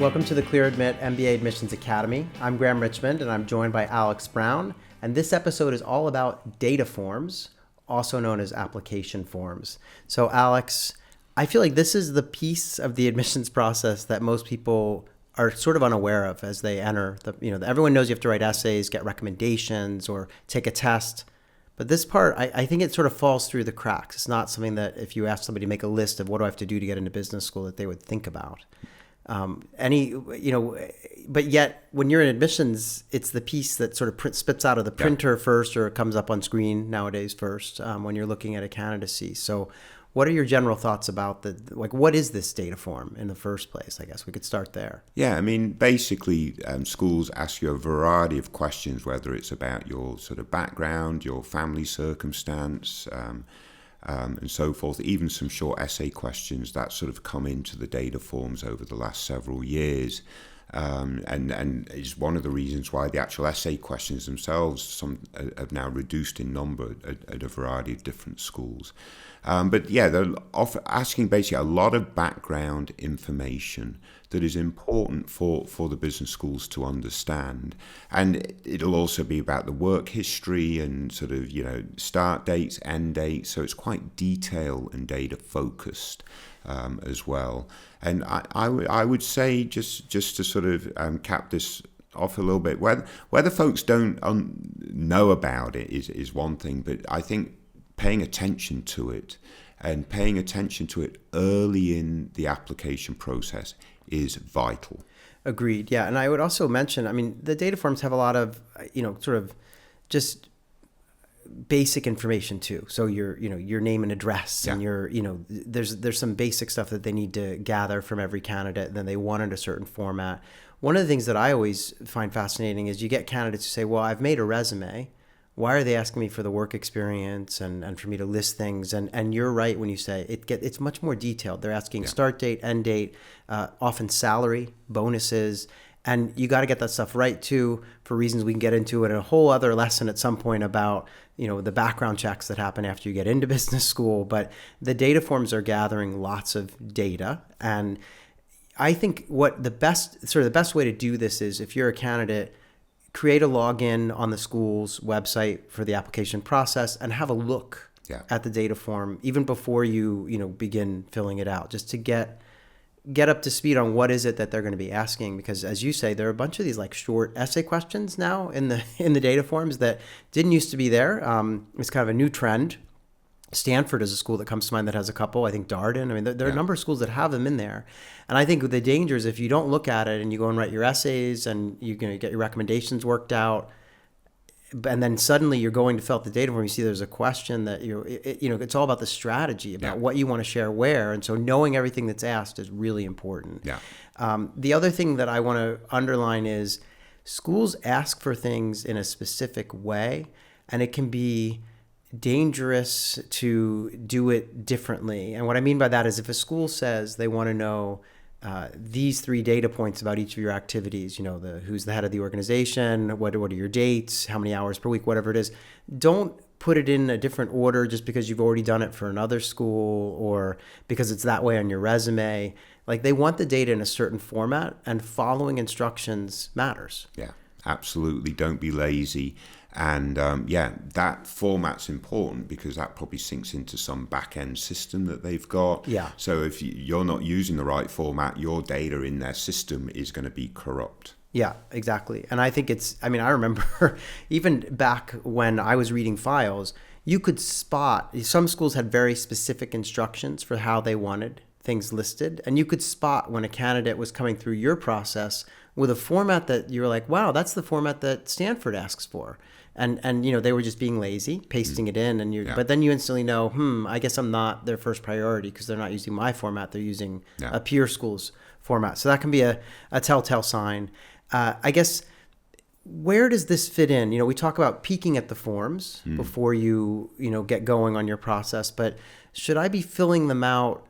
Welcome to the ClearAdmit MBA Admissions Academy. I'm Graham Richmond, and I'm joined by Alex Brown. And this episode is all about data forms, also known as application forms. So, Alex, I feel like this is the piece of the admissions process that most people are sort of unaware of as they enter. Everyone knows you have to write essays, get recommendations, or take a test. But this part, I think it sort of falls through the cracks. It's not something that if you ask somebody to make a list of what do I have to do to get into business school that they would think about. But yet when you're in admissions, it's the piece that sort of spits out of the printer first, or it comes up on screen nowadays first when you're looking at a candidacy. So what are your general thoughts about what is this data form in the first place? I guess we could start there. Yeah, I mean, basically, schools ask you a variety of questions, whether it's about your sort of background, your family circumstance, and so forth, even some short essay questions that sort of come into the data forms over the last several years. And is one of the reasons why the actual essay questions themselves have now reduced in number at a variety of different schools. But yeah, they're asking basically a lot of background information that is important for the business schools to understand. And it'll also be about the work history and sort of, start dates, end dates. So it's quite detail and data focused as well. And I would say, just to sort of cap this off a little bit, whether folks don't know about it is one thing, but I think paying attention to it and paying attention to it early in the application process is vital. Agreed. Yeah. And I would also mention, the data forms have a lot of, sort of just basic information too. So your name and address, and there's some basic stuff that they need to gather from every candidate. Then they wanted a certain format. One of the things that I always find fascinating is you get candidates who say, well, I've made a resume. Why are they asking me for the work experience and for me to list things? And you're right when you say it's much more detailed. They're asking start date, end date, often salary, bonuses, and you got to get that stuff right too, for reasons we can get into in a whole other lesson at some point about the background checks that happen after you get into business school. But the data forms are gathering lots of data, and I think the best way to do this is, if you're a candidate, create a login on the school's website for the application process and have a look at the data form even before you begin filling it out, just to get up to speed on what is it that they're going to be asking. Because as you say, there are a bunch of these like short essay questions now in the data forms that didn't used to be there. It's kind of a new trend. Stanford is a school that comes to mind that has a couple. I think Darden. There are a number of schools that have them in there. And I think the danger is if you don't look at it and you go and write your essays and you get your recommendations worked out, and then suddenly you're going to fill out the data form, you see there's a question that it's all about the strategy about what you want to share where. And so knowing everything that's asked is really important. Yeah. The other thing that I want to underline is schools ask for things in a specific way, and it can be dangerous to do it differently. And what I mean by that is, if a school says they want to know these 3 data points about each of your activities, who's the head of the organization, what are your dates, how many hours per week, whatever it is, don't put it in a different order just because you've already done it for another school or because it's that way on your resume. Like, they want the data in a certain format, and following instructions matters. Yeah, absolutely. Don't be lazy. And that format's important because that probably syncs into some back-end system that they've got. Yeah. So if you're not using the right format, your data in their system is going to be corrupt. Yeah, exactly. And I think I remember even back when I was reading files, you could spot, some schools had very specific instructions for how they wanted things listed. And you could spot when a candidate was coming through your process with a format that you're like, wow, that's the format that Stanford asks for. And they were just being lazy, pasting it in, but then you instantly know, I guess I'm not their first priority because they're not using my format. They're using a peer school's format. So that can be a telltale sign. I guess, where does this fit in? We talk about peeking at the forms before you get going on your process, but should I be filling them out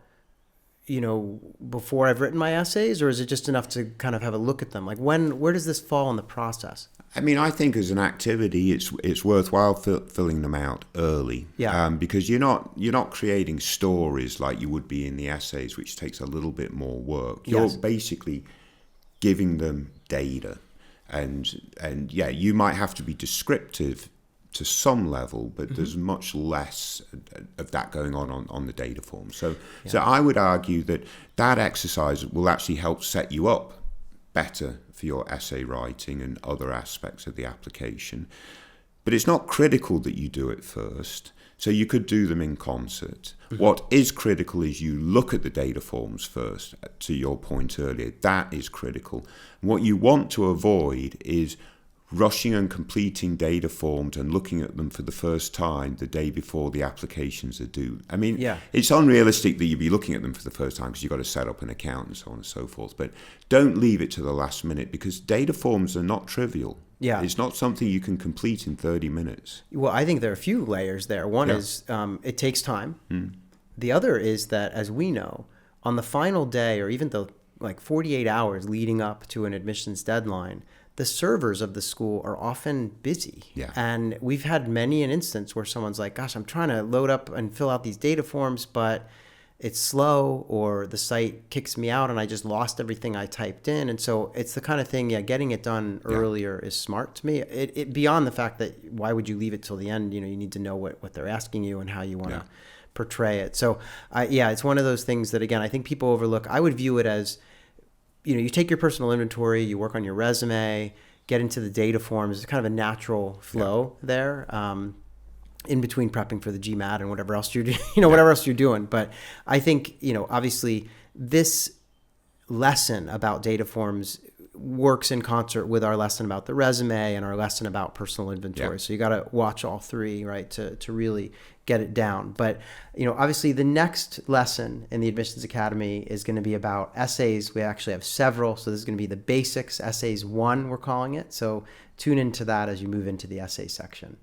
before I've written my essays, or is it just enough to kind of have a look at them? Like, where does this fall in the process? I think as an activity, it's worthwhile filling them out early. Yeah. Because you're not creating stories like you would be in the essays, which takes a little bit more work. You're basically giving them data. And yeah, you might have to be descriptive to some level, but there's much less of that going on the data form. So I would argue that exercise will actually help set you up better for your essay writing and other aspects of the application. But it's not critical that you do it first. So you could do them in concert. What is critical is you look at the data forms first, to your point earlier. That is critical. What you want to avoid is rushing and completing data forms and looking at them for the first time the day before the applications are due. I mean, it's unrealistic that you'd be looking at them for the first time because you've got to set up an account and so on and so forth. But don't leave it to the last minute, because data forms are not trivial. Yeah. It's not something you can complete in 30 minutes. Well, I think there are a few layers there. One is it takes time. The other is that, as we know, on the final day or even the 48 hours leading up to an admissions deadline, the servers of the school are often busy. Yeah. And we've had many an instance where someone's like, gosh, I'm trying to load up and fill out these data forms, but it's slow, or the site kicks me out and I just lost everything I typed in. And so it's the kind of thing, getting it done earlier is smart to me. It beyond the fact that why would you leave it till the end? You need to know what they're asking you and how you want to portray it. So it's one of those things that, again, I think people overlook. I would view it as, you take your personal inventory, you work on your resume, get into the data forms. It's kind of a natural flow there, in between prepping for the GMAT and whatever else you're doing, whatever else you're doing. But I think, obviously this lesson about data forms works in concert with our lesson about the resume and our lesson about personal inventory. So you got to watch all three, right, to really get it down. But, obviously the next lesson in the Admissions Academy is going to be about essays. We actually have several. So this is going to be the basics, essays 1, we're calling it. So tune into that as you move into the essay section.